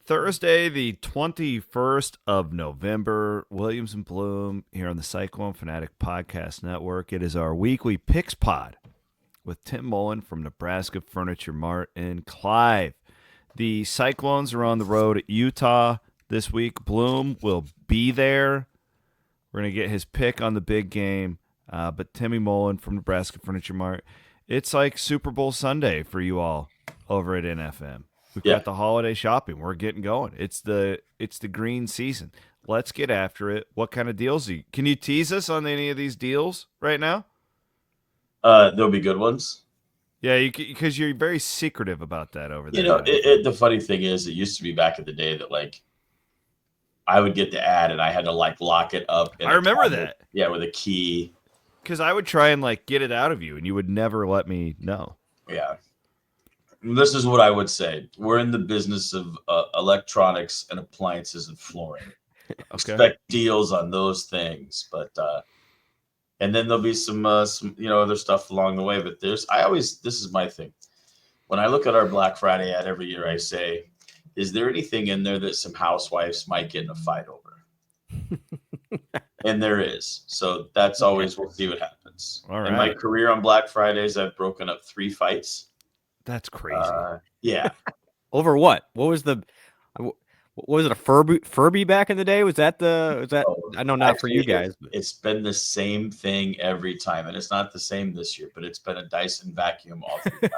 Thursday, the 21st of November, Williams and Blum here on the Cyclone Fanatic Podcast Network. It is our weekly Picks Pod with Tim Mullen from Nebraska Furniture Mart and Clive. The Cyclones are on the road at Utah this week. Blum will be there. We're going to get his pick on the big game. But Timmy Mullen from Nebraska Furniture Mart, it's like Super Bowl Sunday for you all over at NFM. We've got the holiday shopping. We're getting going. It's the green season. Let's get after it. What kind of deals can you tease us on any of these deals right now? There'll be good ones. Yeah, because you're very secretive about that over there. The funny thing is, it used to be back in the day that I would get the ad and I had to lock it up. I remember that. Yeah, with a key. Because I would try and get it out of you, and you would never let me know. Yeah. This is what I would say. We're in the business of electronics and appliances and flooring. Okay. Expect deals on those things, but and then there'll be some other stuff along the way. But this is my thing. When I look at our Black Friday ad every year, I say, is there anything in there that some housewives might get in a fight over? And there is. So that's always, we'll see what happes. All right. In my career on Black Fridays, I've broken up 3 fights. That's crazy. Yeah. Over what? What was it, a Furby back in the day? Was that? I know not for you guys. But. It's been the same thing every time, and it's not the same this year, but it's been a Dyson vacuum all 3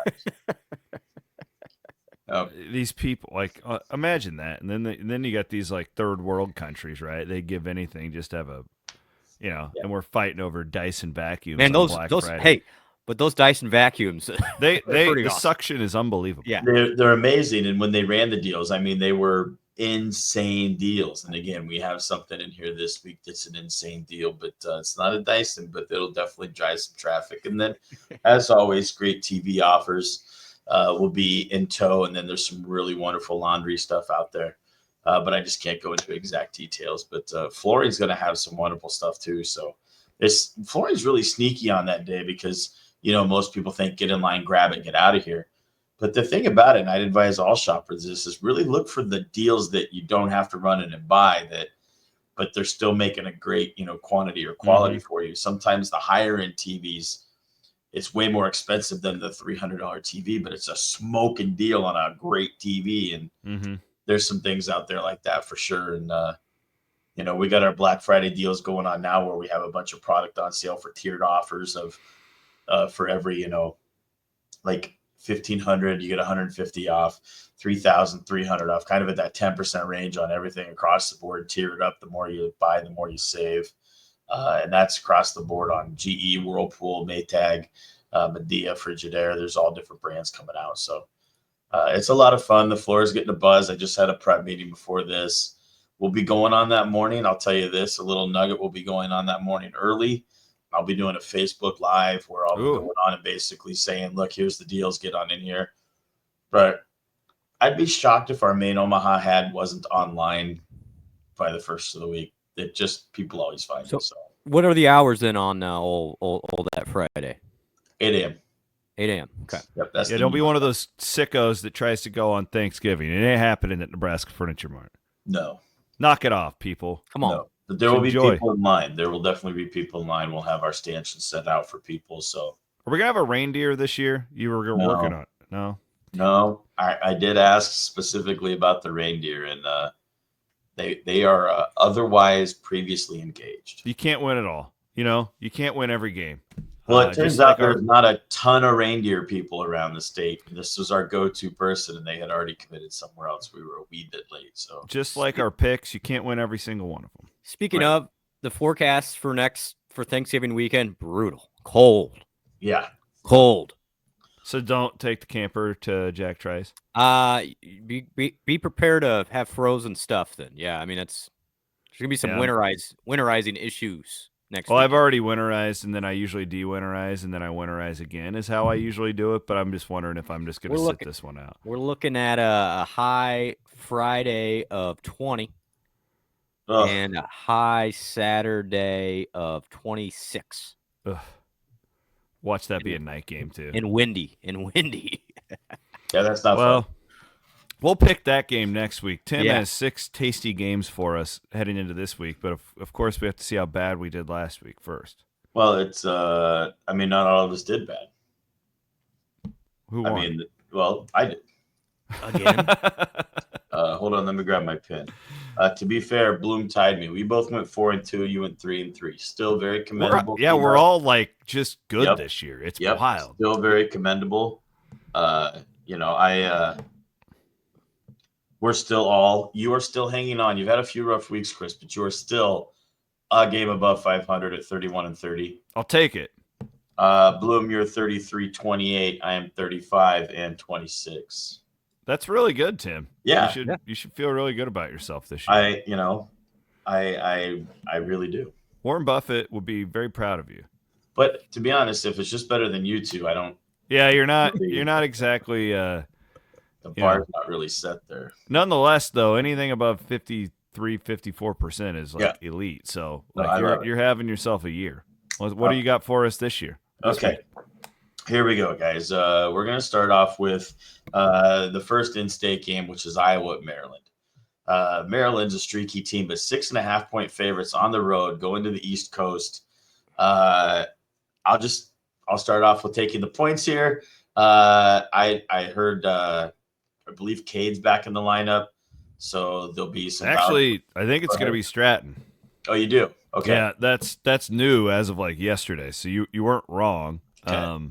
times. These people, imagine that, and then you got these third world countries, right? They give anything just to have a, and we're fighting over Dyson vacuums. Man, on Black Friday. Hey, but those Dyson vacuums, the awesome. suction is unbelievable. Yeah, they're amazing, and when they ran the deals, I mean, they were insane deals. And again, we have something in here this week that's an insane deal, but it's not a Dyson, but it'll definitely drive some traffic. And then, as always, great TV offers will be in tow, and then there's some really wonderful laundry stuff out there. But I just can't go into exact details. But flooring's going to have some wonderful stuff too. So flooring's really sneaky on that day because most people think get in line, grab it, get out of here. But the thing about it, and I'd advise all shoppers is really look for the deals that you don't have to run in and buy but they're still making a great quantity or quality for you. Sometimes the higher end TVs, it's way more expensive than the $300 TV, but it's a smoking deal on a great TV. And there's some things out there like that for sure. And, we got our Black Friday deals going on now where we have a bunch of product on sale for tiered offers of for every, 1,500, you get 150 off, 3,300 off, kind of at that 10% range on everything across the board, tiered up. The more you buy, the more you save. And that's across the board on GE, Whirlpool, Maytag, Medea, Frigidaire. There's all different brands coming out. So it's a lot of fun. The floor is getting a buzz. I just had a prep meeting before this. We'll be going on that morning. I'll tell you this, a little nugget will be going on that morning early. I'll be doing a Facebook Live where I'll be going on and basically saying, look, here's the deals, get on in here. But I'd be shocked if our main Omaha ad wasn't online by the first of the week. It just, people always find it. So what are the hours then on all that Friday? 8 a.m. 8 a.m. Okay. Yep, that's don't be one of those sickos that tries to go on Thanksgiving. It ain't happening at Nebraska Furniture Mart. No. Knock it off, people. Come on. No. But there will be people in line. There will definitely be people in line. We'll have our stanchions set out for people. So, are we gonna have a reindeer this year? You were working on it. No. I did ask specifically about the reindeer, and they are otherwise previously engaged. You can't win it all. You can't win every game. Well, it turns out there's not a ton of reindeer people around the state. This was our go-to person, and they had already committed somewhere else. We were a wee bit late. So just like our picks, you can't win every single one of them. Speaking of the forecast for Thanksgiving weekend, brutal, cold. Yeah, cold. So don't take the camper to Jack Trice. Be prepared to have frozen stuff. Then, yeah, I mean there's gonna be some winterizing issues. Next week. I've already winterized, and then I usually de-winterize, and then I winterize again is how I usually do it, but I'm just wondering if I'm just going to sit this one out. We're looking at a high Friday of 20 and a high Saturday of 26. Ugh. Watch that be a night game, too. And windy. Yeah, that's not fun. We'll pick that game next week. Tim Yeah. has 6 tasty games for us heading into this week, but of course we have to see how bad we did last week first. Well, it's I mean, not all of us did bad. Who won? I mean, well, I did. Again. Hold on, let me grab my pen. To be fair, Bloom tied me. We both went 4-2. You went 3-3. Still very commendable. We're all like just good this year. It's wild. Still very commendable. We're still all. You are still hanging on. You've had a few rough weeks, Chris, but you are still a game above 500 at 31-30. I'll take it. Bloom, you're 33-28. I am 35-26. That's really good, Tim. Yeah. You should feel really good about yourself this year. I really do. Warren Buffett would be very proud of you. But to be honest, if it's just better than you two, I don't. Yeah, you're not exactly. The bar's not really set there. Nonetheless, though, anything above 53-54% is like elite. So you're having yourself a year. What do you got for us this year? Okay. Here we go, guys. We're going to start off with the first in-state game, which is Iowa at Maryland. Maryland's a streaky team, but 6.5-point favorites on the road going to the East Coast. I'll start off with taking the points here. I heard, I believe Cade's back in the lineup, so there'll be some. Actually, I think it's going to be Stratton. Oh, you do? Okay. Yeah, that's new as of like yesterday, so you weren't wrong. Okay.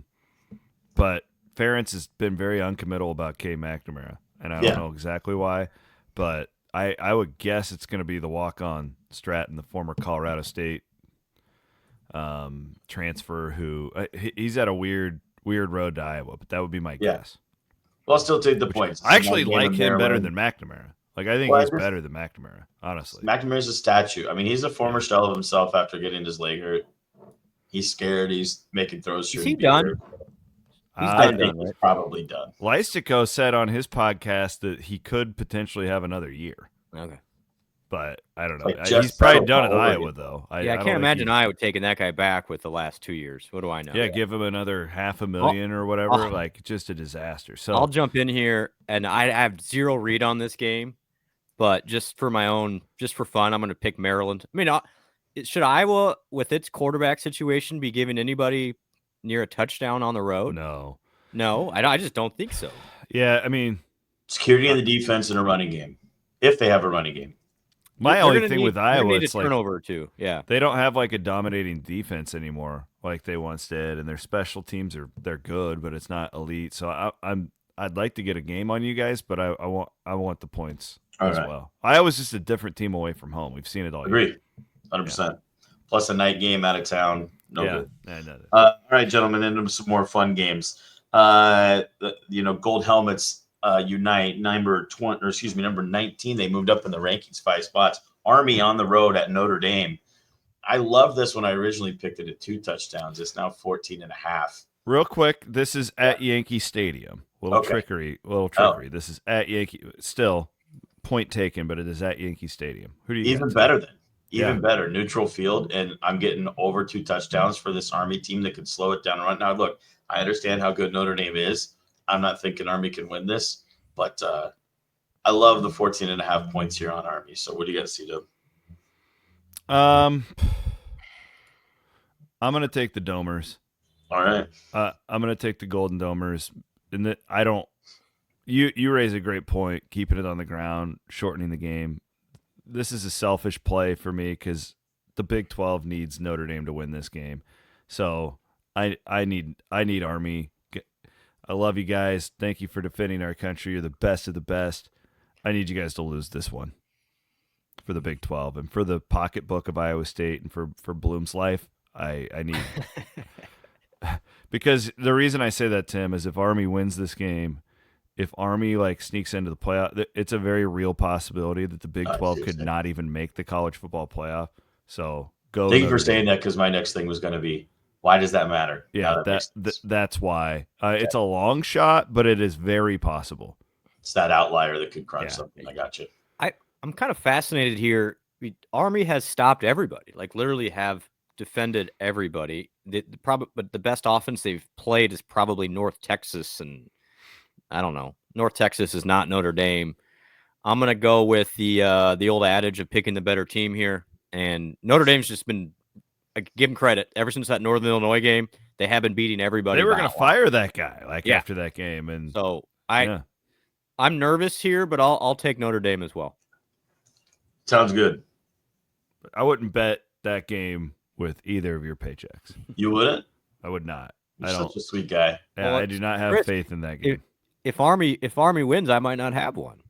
But Ferentz has been very uncommittal about Cade McNamara, and I don't know exactly why, but I would guess it's going to be the walk-on Stratton, the former Colorado State transfer, who he's at a weird road to Iowa, but that would be my guess. Well, I'll still take the points. I actually like him better than McNamara. Like, I think he's better than McNamara, honestly. McNamara's a statue. I mean, he's a former shell of himself after getting his leg hurt. He's scared. He's making throws. Is he done? I think he's probably done. Lystico said on his podcast that he could potentially have another year. Okay. But I don't know. He's probably done at Iowa, though. I can't imagine Iowa taking that guy back with the last 2 years. What do I know? Yeah, give him another $500,000 or whatever. Like, just a disaster. So I'll jump in here, and I have zero read on this game, but just for fun, I'm going to pick Maryland. I mean, should Iowa, with its quarterback situation, be giving anybody near a touchdown on the road? No, I just don't think so. Yeah, I mean, security in the defense and a running game, if they have a running game. My only thing with Iowa, it's like turnover too. Yeah, they don't have like a dominating defense anymore like they once did, and their special teams they're good, but it's not elite. So I'd like to get a game on you guys, but I want the points as well. Iowa's just a different team away from home. We've seen it all. Agree, 100%. Plus a night game out of town. No good. All right, gentlemen, into some more fun games. Gold helmets. Unite number 19. They moved up in the rankings 5 spots. Army on the road at Notre Dame. I love this when I originally picked it at 2 touchdowns. It's now 14.5. Real quick, this is at Yankee Stadium. Little trickery. This is at Yankee. Still, point taken, but it is at Yankee Stadium. Who do you even better than? Even better, neutral field, and I'm getting over 2 touchdowns for this Army team that could slow it down and run. Now, look, I understand how good Notre Dame is. I'm not thinking Army can win this, but I love the 14.5 points here on Army. So what do you guys see, Doug? I'm going to take the Domers. All right. I'm going to take the Golden Domers. And you raise a great point, keeping it on the ground, shortening the game. This is a selfish play for me because the Big 12 needs Notre Dame to win this game. So I need Army. I love you guys. Thank you for defending our country. You're the best of the best. I need you guys to lose this one for the Big 12 and for the pocketbook of Iowa State and for Bloom's life. I need because the reason I say that, Tim, is if Army wins this game, if Army sneaks into the playoff, it's a very real possibility that the Big 12 could not even make the college football playoff. So go. Thank you for saying that, because my next thing was going to be, why does that matter? Yeah, that's why. It's a long shot, but it is very possible. It's that outlier that could crunch something. I got you. I'm kind of fascinated here. Army has stopped everybody, literally have defended everybody. But the best offense they've played is probably North Texas, and I don't know. North Texas is not Notre Dame. I'm going to go with the old adage of picking the better team here. And Notre Dame's just been, give them credit, ever since that Northern Illinois game, they have been beating everybody. They were going to fire that guy after that game. And so I'm nervous here, but I'll take Notre Dame as well. Sounds good. I wouldn't bet that game with either of your paychecks. You wouldn't? I would not. You're such a sweet guy. Yeah, I do not have faith in that game. If Army wins, I might not have one.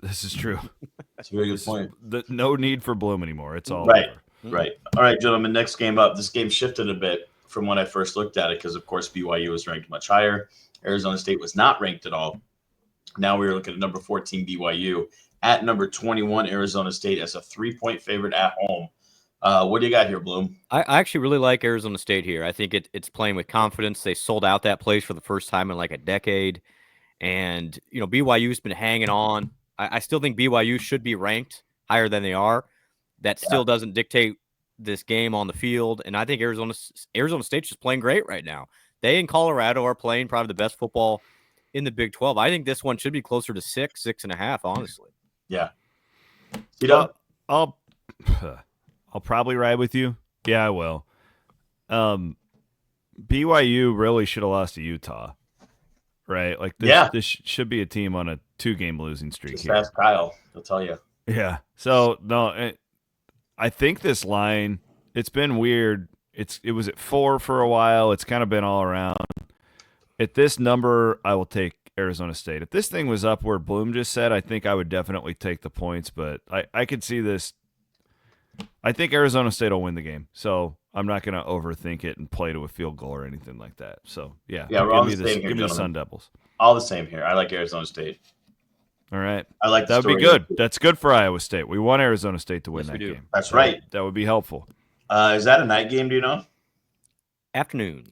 This is true. That's a very good point. No need for Bloom anymore. It's all right. over. Right. All right, gentlemen. Next game up. This game shifted a bit from when I first looked at it because, of course, BYU was ranked much higher. Arizona State was not ranked at all. Now we are looking at number 14 BYU at number 21 Arizona State as a 3-point favorite at home. What do you got here, Bloom? I actually really like Arizona State here. I think it's playing with confidence. They sold out that place for the first time in like a decade. And, BYU's been hanging on. I still think BYU should be ranked higher than they are. That still doesn't dictate this game on the field. And I think Arizona State's just playing great right now. They and Colorado are playing probably the best football in the Big 12. I think this one should be closer to 6.5, honestly. Yeah. I'll probably ride with you. Yeah, I will. BYU really should have lost to Utah, right? Like this should be a team on a 2-game losing streak. Just ask Kyle. He'll tell you. Yeah. So no, I think this line, it's been weird. It was at 4 for a while. It's kind of been all around. At this number, I will take Arizona State. If this thing was up where Bloom just said, I think I would definitely take the points, but I could see this. I think Arizona State will win the game, so I'm not going to overthink it and play to a field goal or anything like that. So, yeah we're all the same here, give me the Sun Devils. All the same here. I like Arizona State. All right. I like that would be good. That's good for Iowa State. We want Arizona State to win that game. That's right. That would be helpful. Is that a night game, do you know? Afternoon.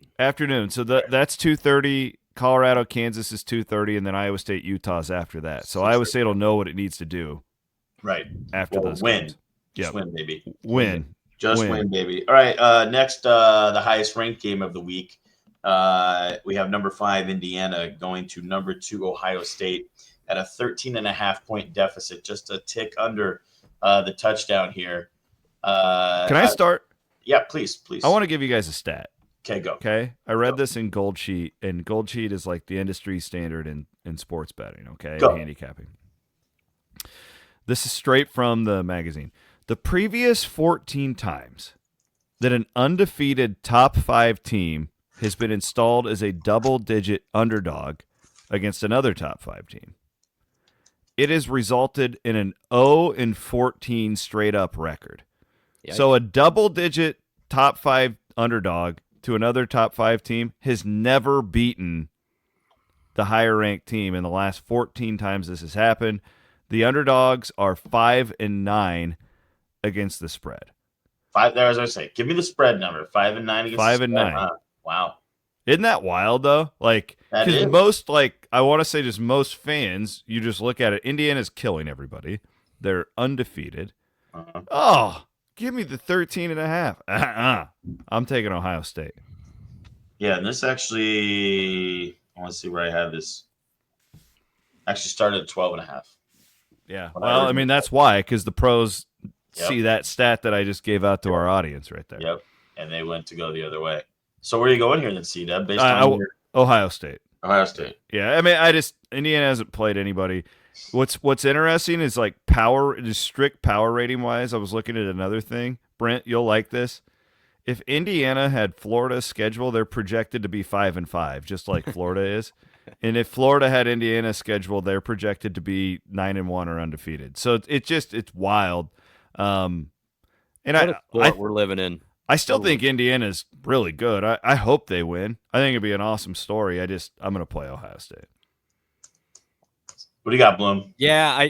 So that's 2:30. Colorado, Kansas is 2:30, and then Iowa State, Utah's after that. So Iowa State will know what it needs to do. Right. After those games. Just win, baby. Win. Just win, baby. All right. Next, the highest ranked game of the week. We have number 5 Indiana going to number 2 Ohio State at a 13.5-point deficit, just a tick under the touchdown here. Can I start? Yeah, please. I want to give you guys a stat. Okay, go. Okay, I read this in Gold Sheet, and Gold Sheet is like the industry standard in sports betting. Okay, go. Handicapping. This is straight from the magazine. The previous 14 times that an undefeated top 5 team has been installed as a double-digit underdog against another top 5 team, it has resulted in an 0-14 straight-up record. Yikes. So a double-digit top 5 underdog to another top 5 team has never beaten the higher-ranked team in the last 14 times this has happened. The underdogs are 5-9 against the spread. 5 there, as I say. Give me the spread number. 5-9 against 5-9. Wow. Isn't that wild though? Like, because most, I want to say, just most fans, you just look at it. Indiana's killing everybody. They're undefeated. Uh-huh. Oh, give me the 13.5. I'm taking Ohio State. Yeah, and this actually, I want to see where I have this. Actually started at 12.5. Yeah. Well, I mean, that's why, because the pros see that stat that I just gave out to our audience right there. Yep. And they went to go the other way. So where are you going here then, C-Dub? Based on Ohio State. Ohio State. Yeah. I mean, Indiana hasn't played anybody. What's interesting is like just strict power rating wise. I was looking at another thing. Brent, you'll like this. If Indiana had Florida's schedule, they're projected to be 5-5, just like Florida is. And if Florida had Indiana's schedule, they're projected to be 9-1 or undefeated. So it's wild. And we're living in. I still think Indiana's really good. I hope they win. I think it'd be an awesome story. I'm going to play Ohio State. What do you got, Bloom? Yeah,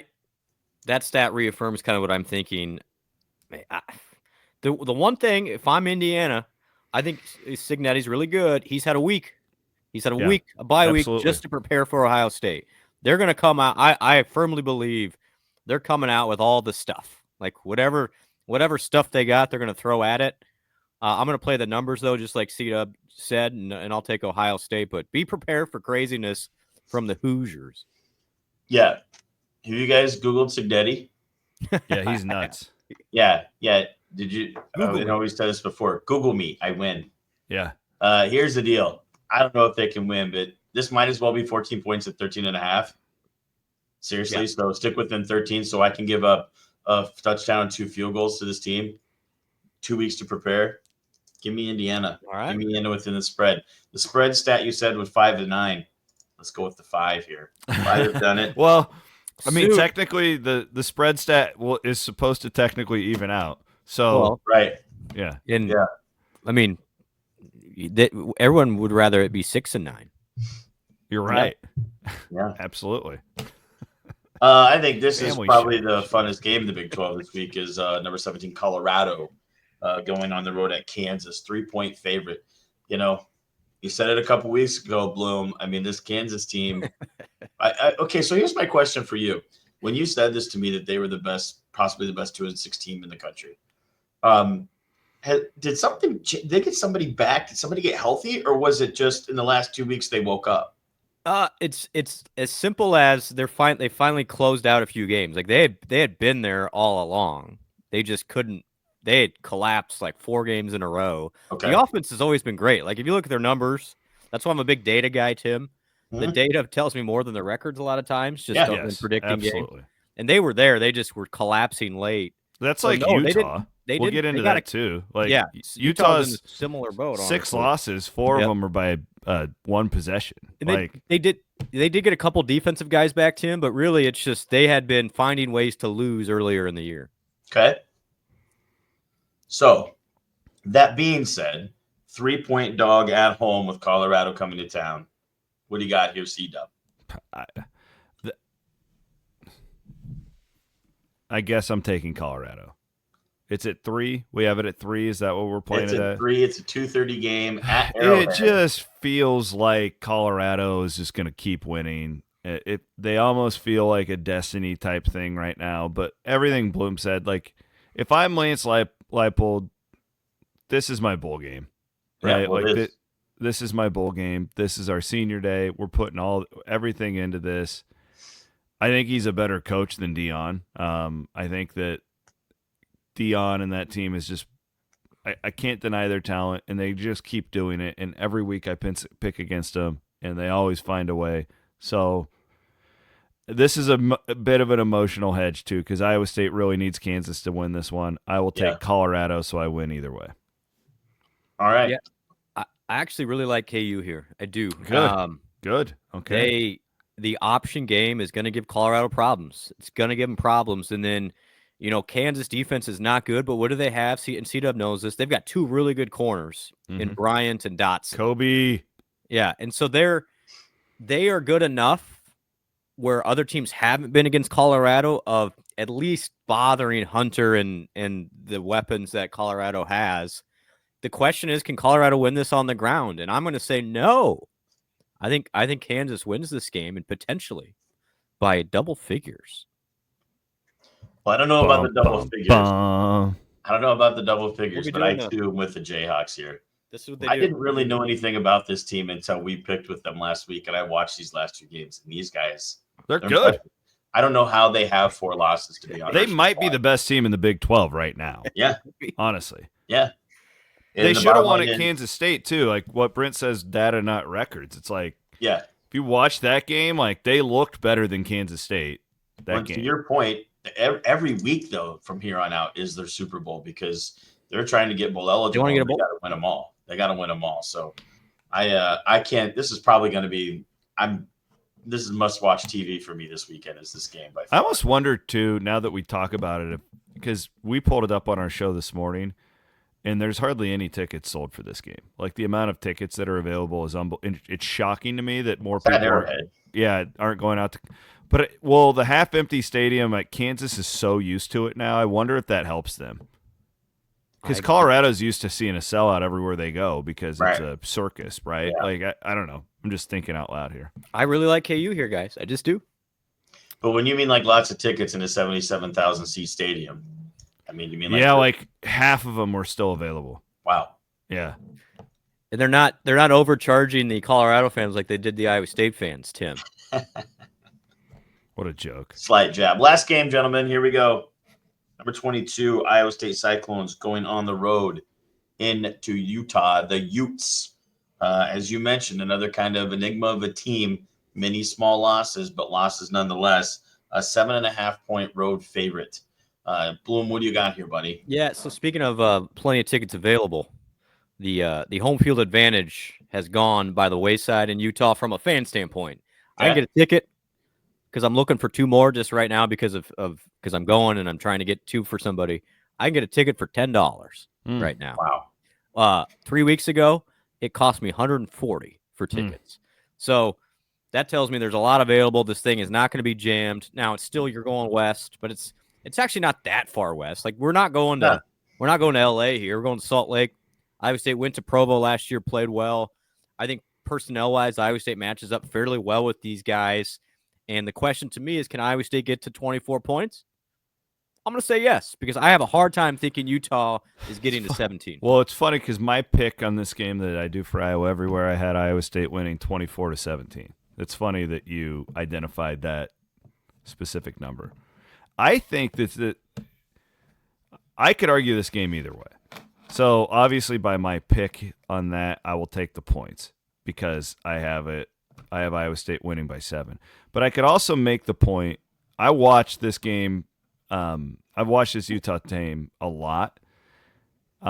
that stat reaffirms kind of what I'm thinking. The one thing, if I'm Indiana, I think Cignetti's really good. He's had a week. A bye week, just to prepare for Ohio State. They're going to come out. I firmly believe they're coming out with all the stuff. Like whatever stuff they got, they're going to throw at it. I'm going to play the numbers, though, just like C-Dub said, and I'll take Ohio State. But be prepared for craziness from the Hoosiers. Yeah. Have you guys Googled Signetti? Yeah, he's nuts. Yeah. Did you? Google I me. always said this before. Google me. I win. Yeah. Here's the deal. I don't know if they can win, but this might as well be 14 points at 13.5. Seriously. Yeah. So stick within 13 so I can give up a touchdown and 2 field goals to this team. 2 weeks to prepare. Give me Indiana. All right. Give me Indiana within the spread. The spread stat you said was 5-9. Let's go with the 5 here. 5 have done it. Well, I mean, Suit. technically, the spread stat is supposed to technically even out. So, Well, Right. yeah. and Yeah. I mean, everyone would rather it be 6 and 9. You're right. Yeah. Absolutely. I think this Family is probably show. the funnest game in the Big 12 this week is number 17 Colorado going on the road at Kansas, 3-point favorite. You know, you said it a couple weeks ago, Bloom. I mean, this Kansas team. Okay, so here's my question for you. When you said this to me that they were the best, possibly the best 2-6 team in the country, did they get somebody back? Did somebody get healthy, or was it just in the last 2 weeks they woke up? It's as simple as they finally closed out a few games. Like they had been there all along. They just couldn't. They had collapsed like 4 games in a row. Okay. The offense has always been great. Like if you look at their numbers, that's why I'm a big data guy, Tim. The Mhm. data tells me more than the records a lot of times. Just Yeah. don't in predicting games. Absolutely. And they were there. They just were collapsing late. That's So, like no, Utah. They We'll didn't- get they into got that too. Like yeah, Utah's in a similar boat. 6 honestly. losses, 4 Yep. of them are by 1 possession. And Like they did get a couple defensive guys back, Tim, but really it's just they had been finding ways to lose earlier in the year. Okay. So, that being said, 3-point dog at home with Colorado coming to town. What do you got here, C-Dub? I guess I'm taking Colorado. It's at 3. We have it at 3. Is that what we're playing It's it at at? 3. It's a 2:30 game at It Arrowhead. just feels like Colorado is just going to keep winning. They almost feel like a destiny type thing right now. But everything Bloom said, like if I'm Lance Leipold, this is my bowl game, right? Yeah, well, like it is. this is my bowl game. This is our senior day. We're putting everything into this. I think he's a better coach than Dion. I think that Dion and that team is just I can't deny their talent, and they just keep doing it. And every week I pick against them, and they always find a way. So this is a bit of an emotional hedge too, because Iowa State really needs Kansas to win this one. I will take Colorado, so I win either way. All right. Yeah. I actually really like KU here. I do. Good. Good. Okay. The option game is going to give Colorado problems. It's going to give them problems. And then, Kansas defense is not good, but what do they have? And C-Dub knows this. They've got 2 really good corners in Bryant and Dotson. Kobe. Yeah. And so they are good enough where other teams haven't been against Colorado of at least bothering Hunter and the weapons that Colorado has. The question is, can Colorado win this on the ground? And I'm going to say no. I think Kansas wins this game and potentially by double figures. Well, I don't know about the double figures. Bum. I don't know about the double figures, We'll be but I doing too am with the Jayhawks here. This is what they I do. didn't really know anything about this team until we picked with them last week, and I watched these last 2 games. And these guys, They're good. impressive. I don't know how they have 4 losses, to be honest. They might be the best team in the Big 12 right now. Yeah. Honestly. Yeah. And They the should have bottom won line at is- Kansas State too. Like what Brent says, data not records. It's like Yeah. if you watch that game, like they looked better than Kansas State. Well, to your point, every week though, from here on out, is their Super Bowl because they're trying to get bowl eligible. get a bowl? They got to win them all. They got to win them all. So I can't. This is probably going to be. This is must watch TV for me this weekend. Is this game by far. I almost wonder too, now that we talk about it, because we pulled it up on our show this morning, and there's hardly any tickets sold for this game. Like the amount of tickets that are available is it's shocking to me that more It's at people Arrowhead. aren't going out to. But the half empty stadium at Kansas is so used to it now. I wonder if that helps them. Because Colorado's used to seeing a sellout everywhere they go because it's a circus, right? Yeah. Like I don't know. I'm just thinking out loud here. I really like KU here, guys. I just do. But when you mean like lots of tickets in a 77,000 seat stadium, I mean you mean like like half of them were still available. wow. Yeah. And they're not overcharging the Colorado fans like they did the Iowa State fans, Tim. What a joke. Slight jab. Last game, gentlemen. Here we go. Number 22, Iowa State Cyclones going on the road into Utah. The Utes, as you mentioned, another kind of enigma of a team. Many small losses, but losses nonetheless. A 7.5-point road favorite. Bloom, what do you got here, buddy? Yeah. So speaking of plenty of tickets available, the home field advantage has gone by the wayside in Utah from a fan standpoint. I can get a ticket because I'm looking for 2 more just right now because because I'm going and I'm trying to get 2 for somebody. I can get a ticket for $10 right now. Wow. 3 weeks ago, it cost me $140 for tickets. So that tells me there's a lot available. This thing is not going to be jammed. Now it's still you're going west, but it's actually not that far west. Like we're not going to LA here. We're going to Salt Lake. Iowa State went to Provo last year, played well. I think personnel wise, Iowa State matches up fairly well with these guys. And the question to me is, can Iowa State get to 24 points? I'm going to say yes, because I have a hard time thinking Utah is getting to 17. Well, it's funny because my pick on this game that I do for Iowa everywhere, I had Iowa State winning 24-17. It's funny that you identified that specific number. I think that I could argue this game either way. So obviously by my pick on that, I will take the points because I have Iowa State winning by 7. But I could also make the point. I watched this game. I've watched this Utah team a lot,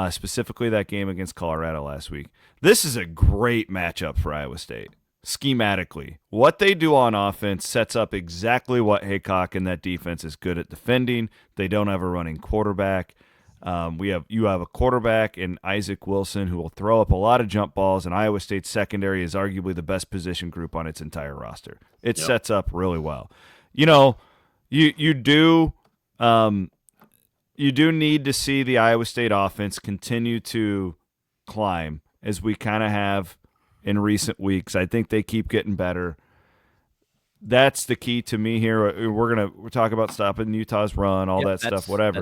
specifically that game against Colorado last week. This is a great matchup for Iowa State. Schematically, what they do on offense sets up exactly what Haycock and that defense is good at defending. They don't have a running quarterback. You have a quarterback in Isaac Wilson who will throw up a lot of jump balls, and Iowa State's secondary is arguably the best position group on its entire roster. It sets up really well. You know, you do need to see the Iowa State offense continue to climb as we kind of have in recent weeks. I think they keep getting better. That's the key to me here. We're talking about stopping Utah's run, all that stuff, whatever.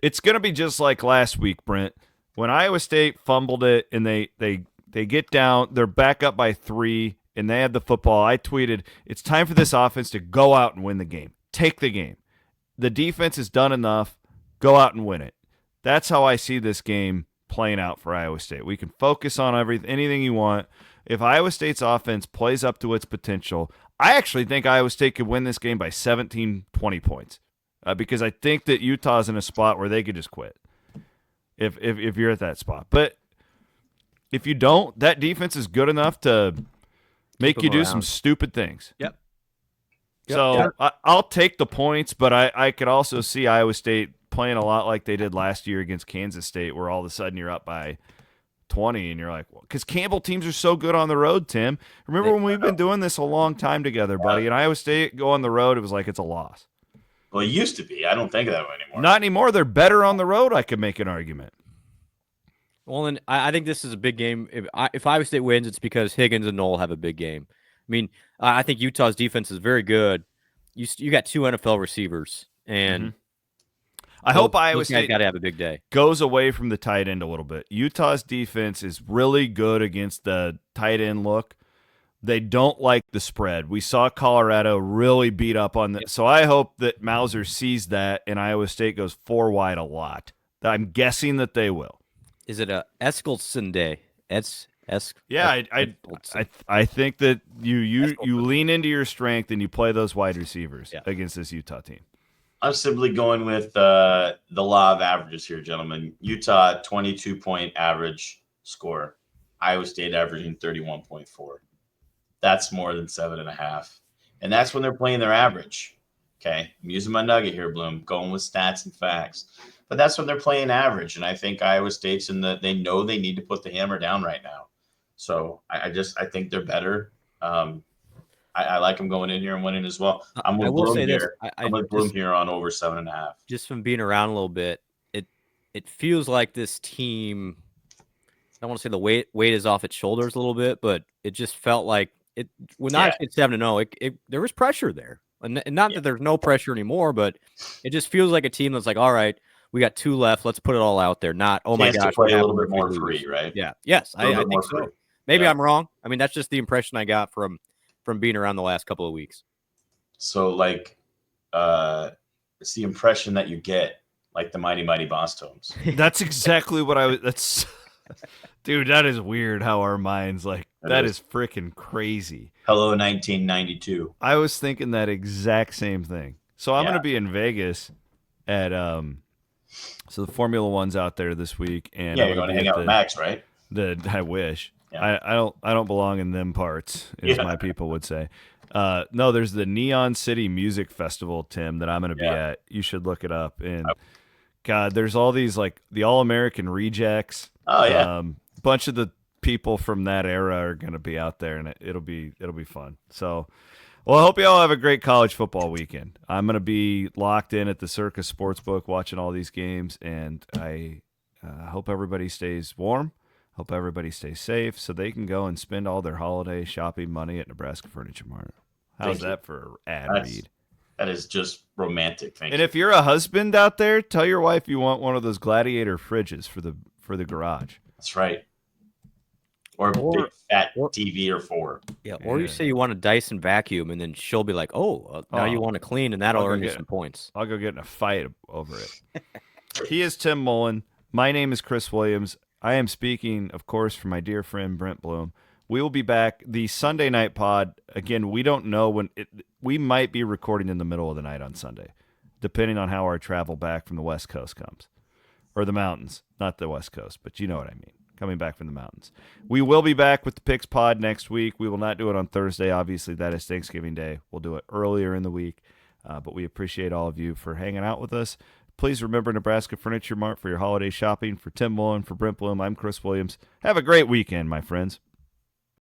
It's going to be just like last week, Brent, when Iowa State fumbled it and they get down, they're back up by 3, and they had the football. I tweeted, it's time for this offense to go out and win the game. Take the game. The defense has done enough. Go out and win it. That's how I see this game playing out for Iowa State. We can focus on anything you want. If Iowa State's offense plays up to its potential, I actually think Iowa State could win this game by 17, 20 points. Because I think that Utah's in a spot where they could just quit if you're at that spot. But if you don't, that defense is good enough to make you do some stupid things. So I'll take the points, but I could also see Iowa State playing a lot like they did last year against Kansas State, where all of a sudden you're up by 20 and you're like, well, because Campbell teams are so good on the road, Tim. Remember when we've been doing this a long time together, buddy, and Iowa State go on the road, it was like it's a loss. Well, it used to be. I don't think of that way anymore. Not anymore. They're better on the road, I could make an argument. Well, and I think this is a big game. If Iowa State wins, it's because Higgins and Knoll have a big game. I mean, I think Utah's defense is very good. You got 2 NFL receivers, and I hope Iowa State got to have a big day. Goes away from the tight end a little bit. Utah's defense is really good against the tight end look. They don't like the spread. We saw Colorado really beat up on that. So I hope that Mauser sees that and Iowa State goes 4 wide a lot. I'm guessing that they will. Is it a Eskilsson day? Yeah, I think that you lean into your strength and you play those wide receivers against this Utah team. I'm simply going with the law of averages here, gentlemen. Utah 22-point average score. Iowa State averaging 31.4. That's more than 7.5. And that's when they're playing their average. Okay. I'm using my nugget here, Bloom, going with stats and facts. But that's when they're playing average. And I think Iowa State's they know they need to put the hammer down right now. So I think they're better. I like them going in here and winning as well. I'm with Bloom here. I'm with Bloom here on over 7.5. Just from being around a little bit, it feels like this team, I don't want to say the weight is off its shoulders a little bit, but it just felt like when I hit 7-0, there was pressure there. And not that there's no pressure anymore, but it just feels like a team that's like, all right, we got 2 left. Let's put it all out there. Not, oh my gosh, play a little bit more free, right? Yeah. Yes, I think so. Free. Maybe I'm wrong. I mean, that's just the impression I got from being around the last couple of weeks. So like, it's the impression that you get, like the Mighty Mighty Boss Tones. That's exactly what I was. That's, dude, that is weird how our minds like, that is freaking crazy. Hello, 1992. I was thinking that exact same thing. So I'm going to be in Vegas at, so the Formula One's out there this week. And you're going to hang out with Max, right? I wish. Yeah. I don't belong in them parts, as my people would say. No, there's the Neon City Music Festival, Tim, that I'm going to be at. You should look it up. And God, there's all these like the All American Rejects. Oh yeah, bunch of the people from that era are going to be out there, and it'll be fun. So, well, I hope you all have a great college football weekend. I'm going to be locked in at the Circus Sportsbook watching all these games, and I hope everybody stays warm. Hope everybody stays safe so they can go and spend all their holiday shopping money at Nebraska Furniture Mart. How's that for an ad read? That is just romantic. Thank you. And if you're a husband out there, tell your wife you want one of those Gladiator fridges for the garage. That's right. Or big fat TV or 4. Yeah, or you say you want a Dyson vacuum, and then she'll be like, now you want to clean, and that'll earn you some points. I'll go get in a fight over it. He is Tim Mullen. My name is Chris Williams. I am speaking, of course, for my dear friend Brent Blum. We will be back the Sunday night pod. Again, we don't know when we might be recording in the middle of the night on Sunday, depending on how our travel back from the West Coast comes. Or the mountains, not the West Coast, but you know what I mean. Coming back from the mountains. We will be back with the Picks pod next week. We will not do it on Thursday. Obviously, that is Thanksgiving Day. We'll do it earlier in the week. But we appreciate all of you for hanging out with us. Please remember Nebraska Furniture Mart for your holiday shopping. For Tim Mullen, for Brent Blum, I'm Chris Williams. Have a great weekend, my friends.